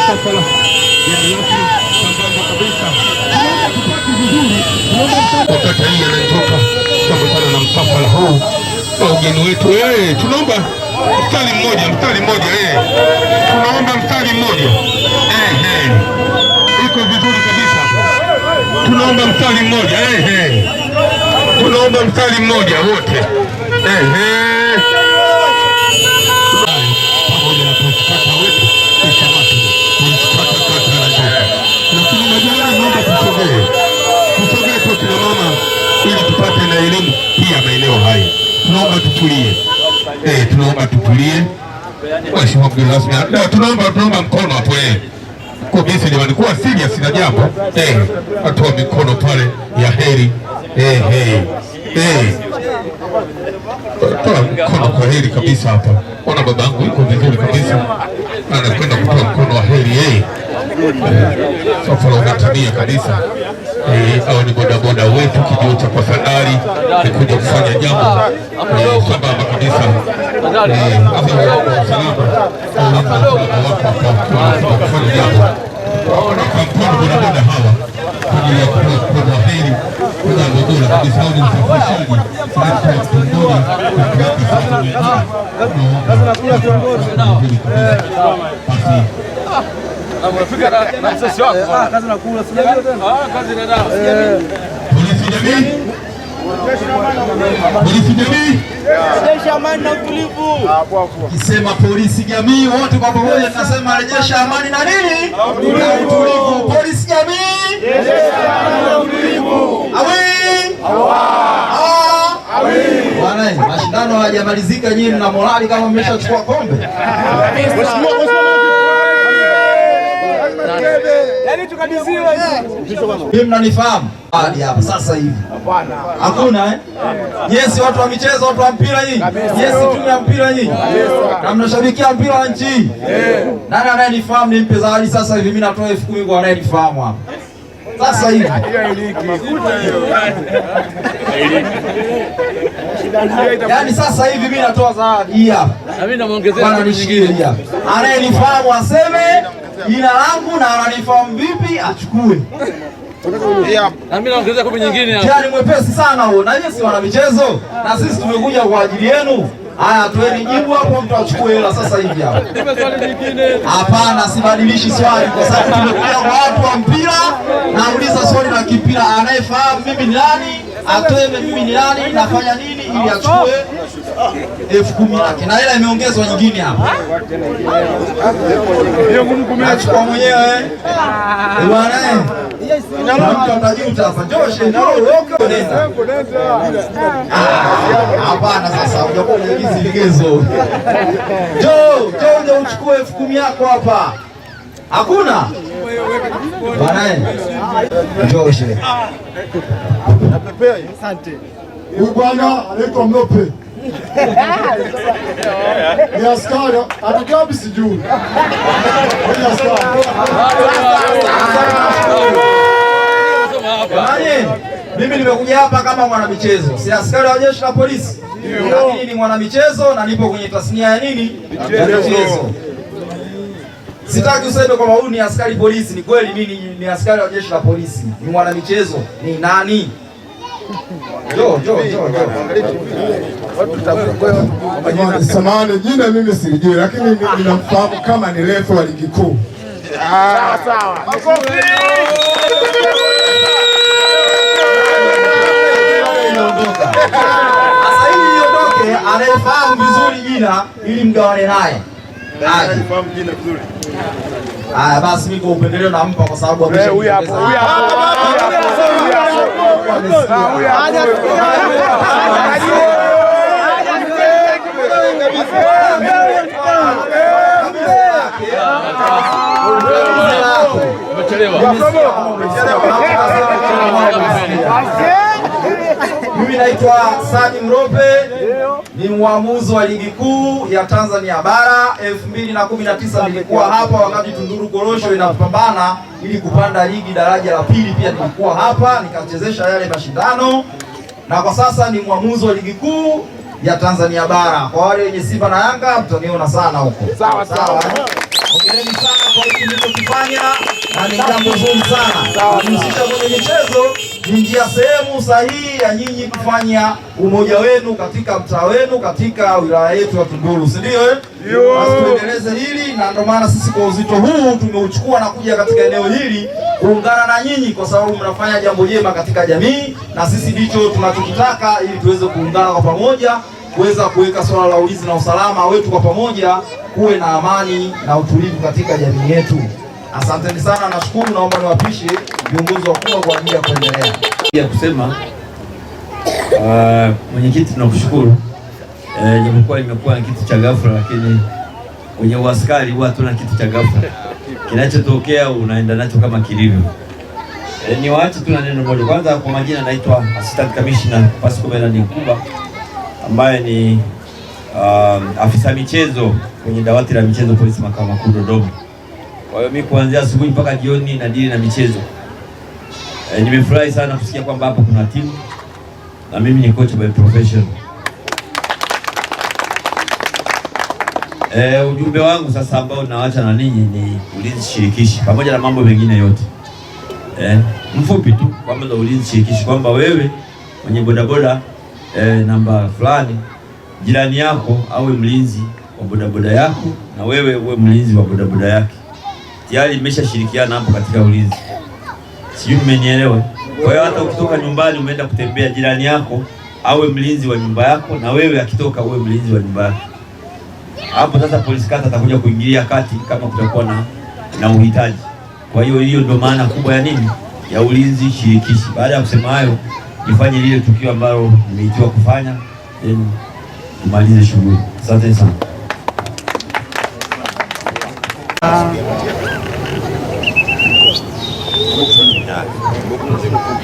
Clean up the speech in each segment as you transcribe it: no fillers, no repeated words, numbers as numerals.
msafara wakati hii anatoka kutokana na msafara huu na ugeni wetu. Tunaomba mstari mmoja, tunaomba mstari mmoja. Iko vizuri kabisa. Tunaomba mstari mmoja. Tunaomba mstari mmoja wote. Pamoja na kusikata wetu lakini majirani naomba tusogee kwa kina mama ili tupate na elimu pia maeneo haya. Tunaomba tutulie. Mheshimiwa mgeni rasmi, tunaomba mkono hapo kwa bisi jamani, kuwa serious na jambo. Atoa mikono pale ya heri. Toa mkono kwa heri kabisa hapa. Ona babangu yuko vizuri kabisa. Anakwenda kutoa mkono wa heri. Safari umetimia kabisa. Hao ni bodaboda wetu kijio cha kwa Sandari kuja kufanya jambo sambamba kabisa. Kufanya jambo kwa mkono bodaboda hawa kwa ajili ya kutoa heri kwa bodaboda kabisa. Hao ni msafirishaji polisi jamii, rejesha amani na utulivu. Kisema polisi jamii wote kwa pamoja tunasema rejesha amani na nini? Na utulivu. Polisi jamii, rejesha amani na utulivu. Bwana, mashindano hayajamalizika, nyinyi mna morali kama mmeshachukua kombe. Yaani tukadiziwa hivi. Mnanifahamu? Hadi hapa sasa hivi. Hapana. Hakuna Yes, watu wa michezo, watu wa mpira nyinyi. Yes, timu ya mpira nyinyi. Na mnashabikia mpira wa nchi. Nani anayenifahamu nimpe zawadi sasa hivi? Mimi natoa 10,000 kwa anayenifahamu hapa. Sasa hivi. Yaani sasa hivi mimi natoa zawadi hii hapa. Na mimi namuongezea nyingine hii hapa. Anayenifahamu aseme jina langu na ananifahamu vipi achukue. Na mimi naongezea kombe nyingine hapa. Yaani mwepesi sana huo. Na nyinyi si wana michezo na sisi tumekuja kwa ajili yenu. Haya, tueni jibu hapo, mtu achukue hela sasa hivi hapo. Nipe swali lingine. Hapana, sibadilishi swali kwa sababu tumekuja kwa watu wa mpira. Nauliza swali la kipira, anayefahamu mimi ni nani, atoe mimi ni nani, nafanya nini ili achukue 10,000 yake. Na hela imeongezwa nyingine hapa. Achukua mwenyewe. Bwana mtu atajuta hapa. Joshe ndio nenda. Hapana, sasa hujakuwa hizi vigezo. Njoo uchukue 10,000 yako hapa. Hakuna? Bwana Joshe. Asante. Huyu bwana anaitwa Mlope. Ni askari, atokea wapi sijui. Ni askari. Mimi nimekuja hapa kama mwanamichezo, si askari wa jeshi la polisi, lakini ni mwanamichezo na nipo kwenye tasnia ya nini? Ya michezo. Sitaki useme kwamba huyu ni askari polisi. Ni kweli mimi ni askari wa jeshi la polisi, ni mwanamichezo. Ni nani? Samahani, jina mimi silijui, lakini ninamfahamu kama ni refa wa ligi kuu. Sawa. Sasa hili iondoke, anayefahamu vizuri jina ili mgawane naye. Anayefahamu jina vizuri. Basi mimi kwa upendeleo nampa kwa sababu huyu hapo. Mimi naitwa Sadi Mrope, ni mwamuzi wa ligi kuu ya Tanzania bara. 2019 nilikuwa hapa wakati Tunduru Korosho inapambana ili kupanda ligi daraja la pili, pia nilikuwa hapa nikachezesha yale mashindano, na kwa sasa ni mwamuzi wa ligi kuu ya Tanzania bara. Kwa wale wenye Simba na Yanga mtaniona sana huko. Sawa. Hongereni sana kwa hiki chanya na ni jambo zuri sana. Kujihusisha kwenye michezo ni njia sehemu sahihi ya nyinyi kufanya umoja wenu katika mtaa wenu, katika wilaya yetu ya Tunduru, si ndio? Basi tuendeleze hili, na ndio maana sisi kwa uzito huu tumeuchukua na kuja katika eneo hili kuungana na nyinyi, kwa sababu mnafanya jambo jema katika jamii, na sisi ndicho tunachokitaka, ili tuweze kuungana kwa pamoja kuweza kuweka swala la ulinzi na usalama wetu kwa pamoja, kuwe na amani na utulivu katika jamii yetu. Asanteni sana, nashukuru. Naomba niwapishe viongozi wakubwa kwa ajili ya kuendelea. Ya kusema mwenyekiti, tunakushukuru. Japokuwa imekuwa ni kitu cha ghafla, lakini kwenye uaskari huwa tuna kitu cha ghafla. Kinachotokea unaenda nacho kama kilivyo. Ni waache tuna neno moja. Kwanza kwa majina naitwa Assistant Commissioner Pasco Bernard Nkuba, ambaye ni afisa michezo kwenye dawati la michezo polisi makao makuu Dodoma. Kwa hiyo mimi kuanzia asubuhi mpaka jioni nadili na michezo. Nimefurahi sana kusikia kwamba hapa kuna timu na mimi ni coach by profession. Ujumbe wangu sasa ambao naacha na ninyi ni ulinzi shirikishi pamoja na mambo mengine yote. Mfupi tu kwamba za ulinzi shirikishi, kwamba wewe mwenye bodaboda namba fulani, jirani yako awe mlinzi wa bodaboda yako na wewe uwe mlinzi wa bodaboda yake. Tayari mmeshashirikiana hapo katika ulinzi. Sijui mmenielewa. Kwa hiyo hata ukitoka nyumbani umeenda kutembea, jirani yako awe mlinzi wa nyumba yako na wewe akitoka uwe mlinzi wa nyumba yako. Hapo sasa polisi kata atakuja kuingilia kati kama kutakuwa na uhitaji. Kwa hiyo hiyo ndio maana kubwa ya nini? Ya ulinzi shirikishi. Baada ya kusema hayo, nifanye lile tukio ambalo nimeitiwa kufanya, then tumalize shughuli. Asante sana.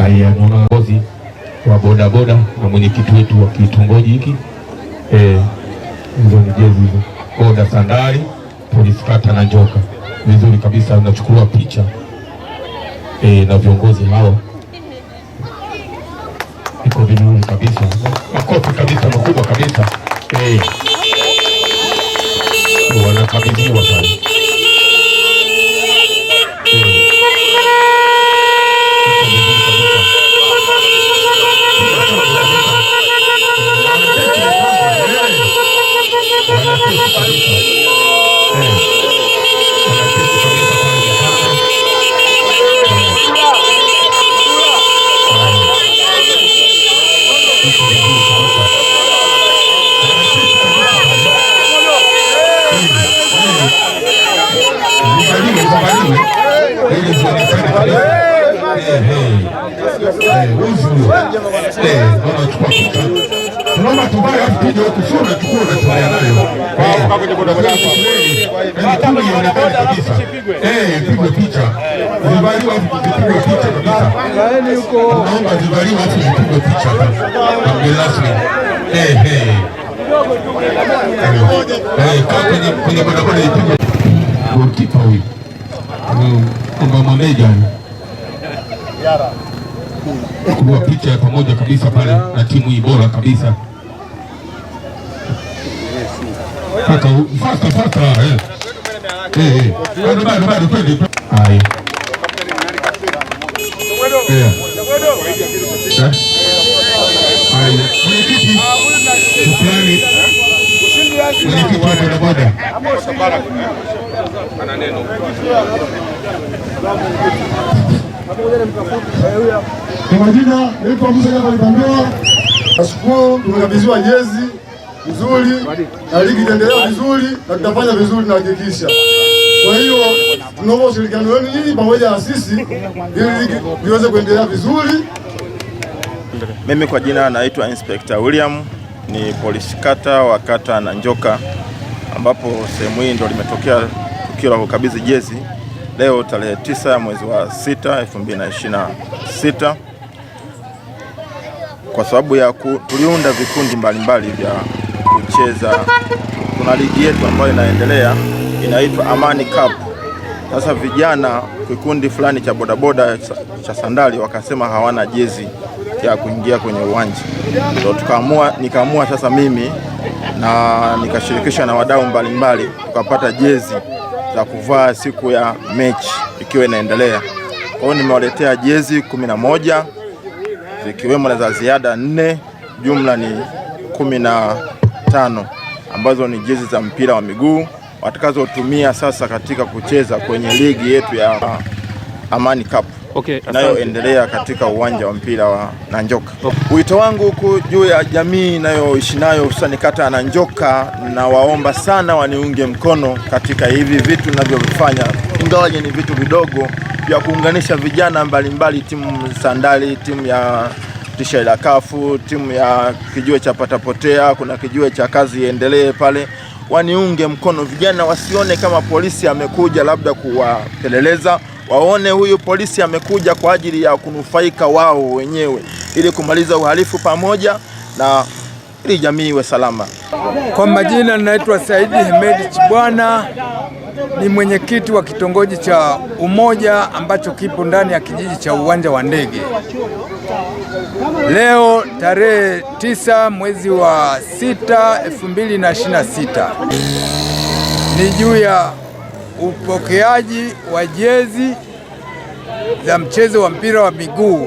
Haya, mwongozi wa bodaboda na mwenyekiti wetu wa kitongoji hiki, hizo ni jezi hizo, boda sandali, polisi kata na Njoka. Vizuri kabisa, unachukua picha na viongozi hao, iko vizuri kabisa, makofi kabisa makubwa kabisa. Wanakabidhiwa pale. Pigwe picha. Zivaliwa zipigwe picha kabisa. Naomba zivaliwa zipigwe picha. Rasmi. Kwenye barabara ipigwe. Goalkeeper huyu. Kwamba maneja kuwa picha ya pamoja kabisa pale na timu hii bora kabisa. Kaka, fasta. Bado twende. Haya. Mwenyekiti shukrani. Mwenyekiti wa bodaboda ana neno. Kwa majina naitwa Musa Kalipambewa. Nashukuru tumekabidhiwa jezi nzuri na ligi itaendelea vizuri na tutafanya vizuri na hakikisha. Kwa hiyo tunaomba ushirikiano wenu nyinyi pamoja na sisi ili ligi iweze kuendelea vizuri. Mimi kwa jina naitwa Inspector William, ni polisi kata wa kata na Njoka, ambapo sehemu hii ndio limetokea tukio la kukabidhi jezi leo tarehe 9 mwezi wa 6 2026. Kwa sababu ya tuliunda vikundi mbalimbali vya kucheza. Kuna ligi yetu ambayo inaendelea inaitwa Amani Cup. Sasa vijana kikundi fulani cha bodaboda cha sandali wakasema hawana jezi ya kuingia kwenye uwanja. Ndio nikaamua sasa mimi na nikashirikisha na wadau mbalimbali tukapata jezi za kuvaa siku ya mechi ikiwa inaendelea. Kwa hiyo nimewaletea jezi 11 zikiwemo na za ziada 4, jumla ni 15 ambazo ni jezi za mpira wa miguu watakazotumia sasa katika kucheza kwenye ligi yetu ya Amani Cup inayoendelea katika uwanja wa mpira wa Nanjoka. Wito wangu huku juu ya jamii inayoishi nayo hususani kata ya Nanjoka, na waomba sana waniunge mkono katika hivi vitu ninavyofanya, ingawaje ni vitu vidogo vya kuunganisha vijana mbalimbali, timu Sandali, timu ya Tisha la Kafu, timu ya kijiwe cha Patapotea, kuna kijiwe cha Kazi Iendelee pale. Waniunge mkono, vijana wasione kama polisi amekuja labda kuwapeleleza, waone huyu polisi amekuja kwa ajili ya kunufaika wao wenyewe ili kumaliza uhalifu pamoja na ili jamii iwe salama. Kwa majina naitwa Saidi Ahmed Chibwana, ni mwenyekiti wa kitongoji cha Umoja ambacho kipo ndani ya kijiji cha Uwanja wa Ndege. Leo tarehe 9 mwezi wa 6 2026 ni juu ya upokeaji wa jezi za mchezo wa mpira wa miguu